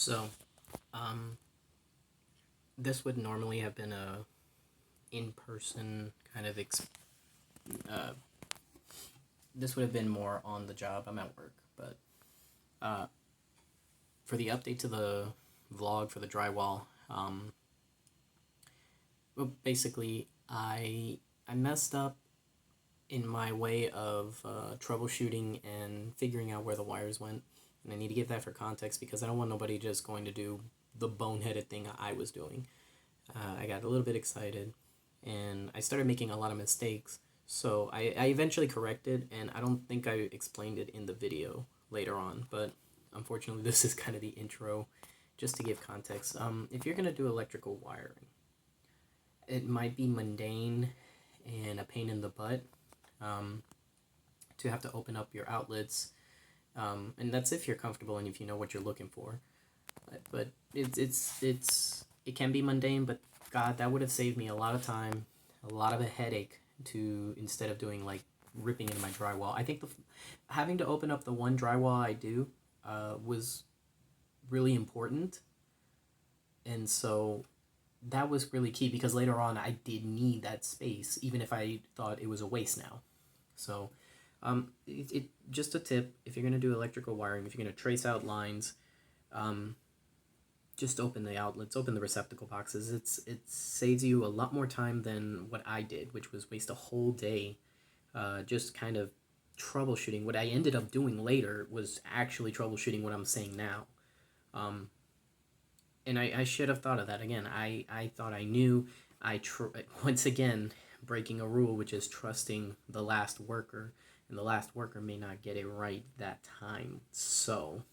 So, this would normally have been a in-person kind of this would have been more on the job. I'm at work, but for the update to the vlog for the drywall, well, basically I messed up in my way of troubleshooting and figuring out where the wires went, and I need to give that for context because I don't want nobody just going to do the boneheaded thing I was doing. I got a little bit excited and I started making a lot of mistakes, so I eventually corrected, and I don't think I explained it in the video later on, but unfortunately this is kind of the intro just to give context. If you're going to do electrical wiring, it might be mundane and a pain in the butt to have to open up your outlets, and that's if you're comfortable and if you know what you're looking for. But it can be mundane, but God, that would have saved me a lot of time, a lot of a headache to instead of doing like ripping into my drywall. I think having to open up the one drywall I do was really important, and so that was really key because later on I did need that space, even if I thought it was a waste now. So just a tip: if you're gonna do electrical wiring, if you're gonna trace out lines, just open the outlets, open the receptacle boxes. It saves you a lot more time than what I did, which was waste a whole day just kind of troubleshooting. What I ended up doing later was actually troubleshooting what I'm saying now. And I should have thought of that. Again, I thought I knew. Once again, breaking a rule, which is trusting the last worker, and the last worker may not get it right that time. So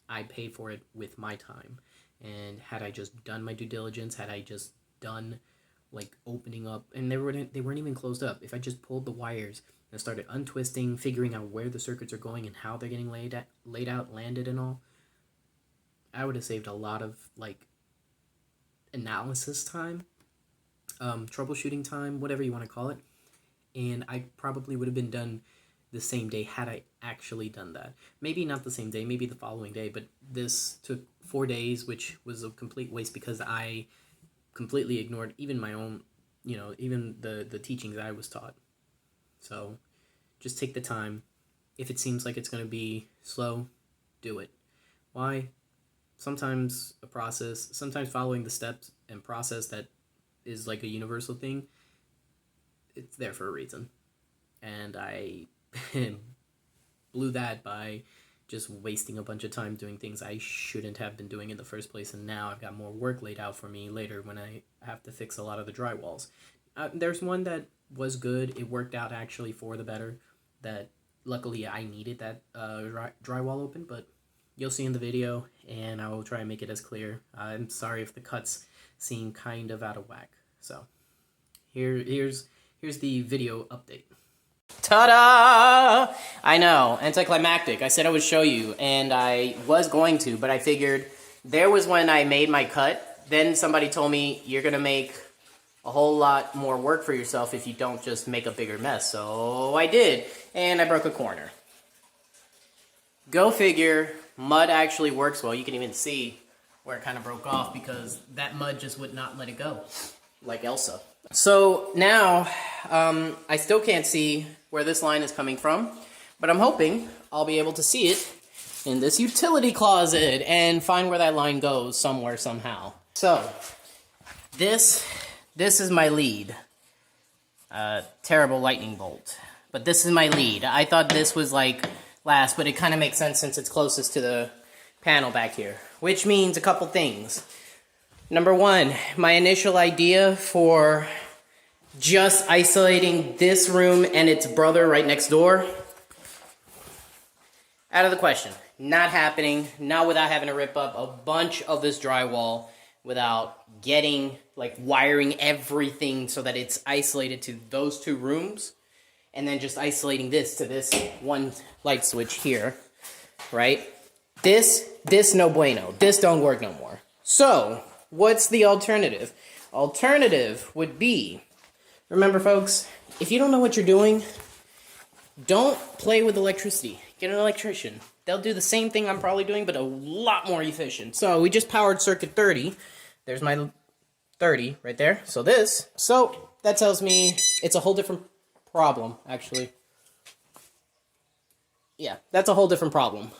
I pay for it with my time. And had I just done my due diligence, had I just done like opening up, and they weren't even closed up. If I just pulled the wires and started untwisting, figuring out where the circuits are going and how they're getting laid out, landed and all, I would have saved a lot of like analysis time, troubleshooting time, whatever you want to call it. And I probably would have been done the same day had I actually done that. Maybe not the same day, maybe the following day, but this took 4 days, which was a complete waste because I completely ignored even my own, even the teachings I was taught. So just take the time. If it seems like it's going to be slow, do it. Why? Sometimes sometimes following the steps and process that is like a universal thing, it's there for a reason. And I blew that by just wasting a bunch of time doing things I shouldn't have been doing in the first place, and now I've got more work laid out for me later when I have to fix a lot of the drywalls. There's one that was good. It worked out actually for the better, that luckily I needed that drywall open, but you'll see in the video, and I will try and make it as clear. I'm sorry if the cuts seem kind of out of whack. So here's the video update. Ta-da! I know, anticlimactic. I said I would show you, and I was going to, but I figured there was when I made my cut. Then somebody told me, you're going to make a whole lot more work for yourself if you don't just make a bigger mess. So I did, and I broke a corner. Go figure, mud actually works well. You can even see where it kind of broke off because that mud just would not let it go, like Elsa. So now, I still can't see where this line is coming from, but I'm hoping I'll be able to see it in this utility closet and find where that line goes somewhere, somehow. So, this is my lead. Terrible lightning bolt. But this is my lead. I thought this was like last, but it kind of makes sense since it's closest to the panel back here. Which means a couple things. Number one, my initial idea for just isolating this room and its brother right next door, out of the question. Not happening. Not without having to rip up a bunch of this drywall, without getting, like, wiring everything so that it's isolated to those two rooms, and then just isolating this to this one light switch here, right? This no bueno. This don't work no more. So what's the alternative? Alternative would be, remember folks, if you don't know what you're doing, don't play with electricity. Get an electrician. they'll do the same thing I'm probably doing, but a lot more efficient. So we just powered circuit 30. There's my 30 right there. So that tells me it's a whole different problem, actually. Yeah, that's a whole different problem.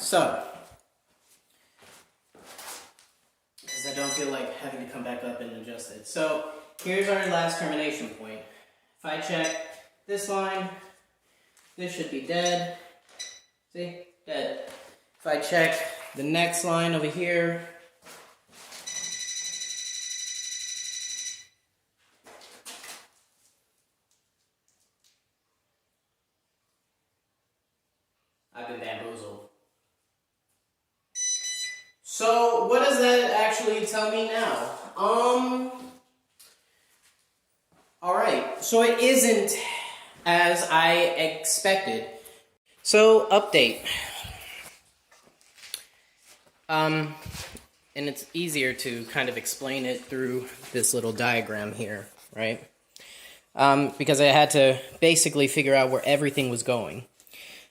So, because I don't feel like having to come back up and adjust it. So, here's our last termination point. If I check this line, this should be dead. See? Dead. If I check the next line over here, I've been bamboozled. So, what does that actually tell me now? Alright, so it isn't as I expected. So, update. And it's easier to kind of explain it through this little diagram here, right? Because I had to basically figure out where everything was going.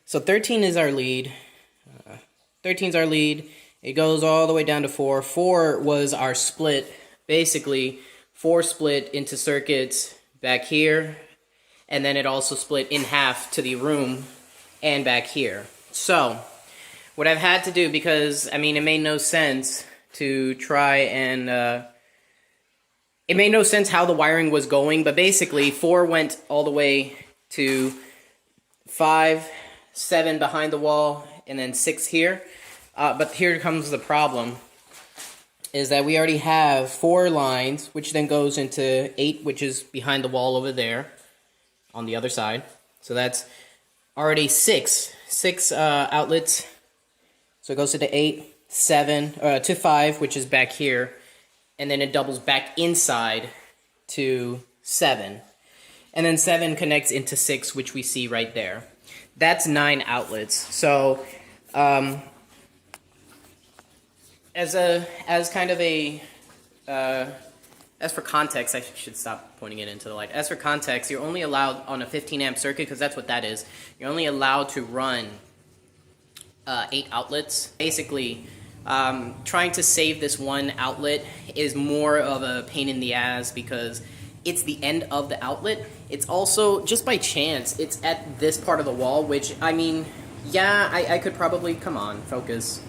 So 13 is our lead. 13 is our lead. It goes all the way down to 4. 4 was our split. Basically, 4 split into circuits back here. And then it also split in half to the room and back here. So, what I've had to do, because, I mean, it made no sense to try and... it made no sense how the wiring was going, but basically, 4 went all the way to 5, 7 behind the wall, and then 6 here. But here comes the problem, is that we already have 4 lines, which then goes into 8, which is behind the wall over there, on the other side. So that's already 6 outlets. So it goes to the 8, 7, to 5, which is back here, and then it doubles back inside to 7. And then 7 connects into 6, which we see right there. That's 9 outlets. So, as for context, I should stop pointing it into the light. As for context, you're only allowed on a 15 amp circuit, because that's what that is. You're only allowed to run 8 outlets. Basically, trying to save this one outlet is more of a pain in the ass because it's the end of the outlet. It's also, just by chance, it's at this part of the wall, which, I mean, yeah, I could probably, come on, focus.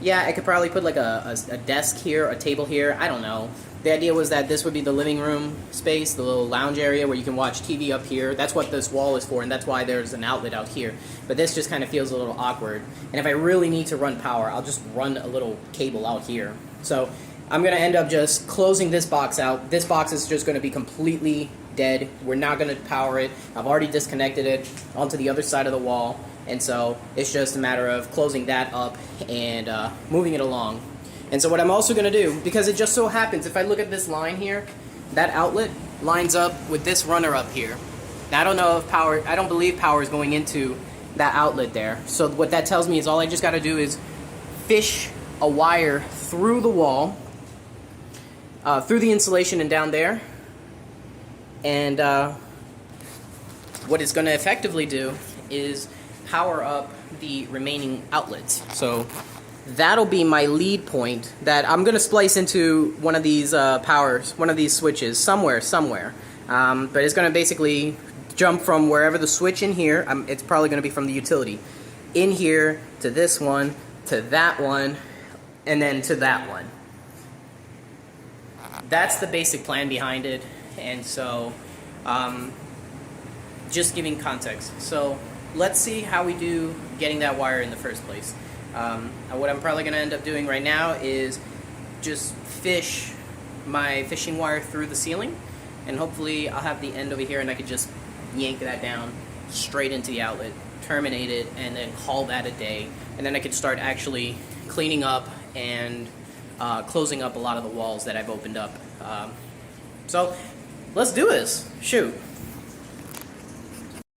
Yeah, I could probably put like a desk here, a table here, I don't know. The idea was that this would be the living room space, the little lounge area where you can watch TV up here. That's what this wall is for, and that's why there's an outlet out here. But this just kind of feels a little awkward. And if I really need to run power, I'll just run a little cable out here. So I'm going to end up just closing this box out. This box is just going to be completely dead. We're not going to power it. I've already disconnected it onto the other side of the wall. And so it's just a matter of closing that up and moving it along. And so what I'm also going to do, because it just so happens, if I look at this line here, that outlet lines up with this runner up here. Now, I don't know if power, I don't believe power is going into that outlet there. So what that tells me is all I just got to do is fish a wire through the wall, through the insulation and down there. And what it's going to effectively do is power up the remaining outlets. So that'll be my lead point that I'm going to splice into one of these one of these switches somewhere. But it's going to basically jump from wherever the switch in here, it's probably going to be from the utility, in here to this one, to that one, and then to that one. That's the basic plan behind it. And so just giving context. So let's see how we do getting that wire in the first place. What I'm probably going to end up doing right now is just fish my fishing wire through the ceiling, and hopefully I'll have the end over here and I could just yank that down straight into the outlet, terminate it, and then call that a day. And then I could start actually cleaning up and closing up a lot of the walls that I've opened up. So let's do this. Shoot.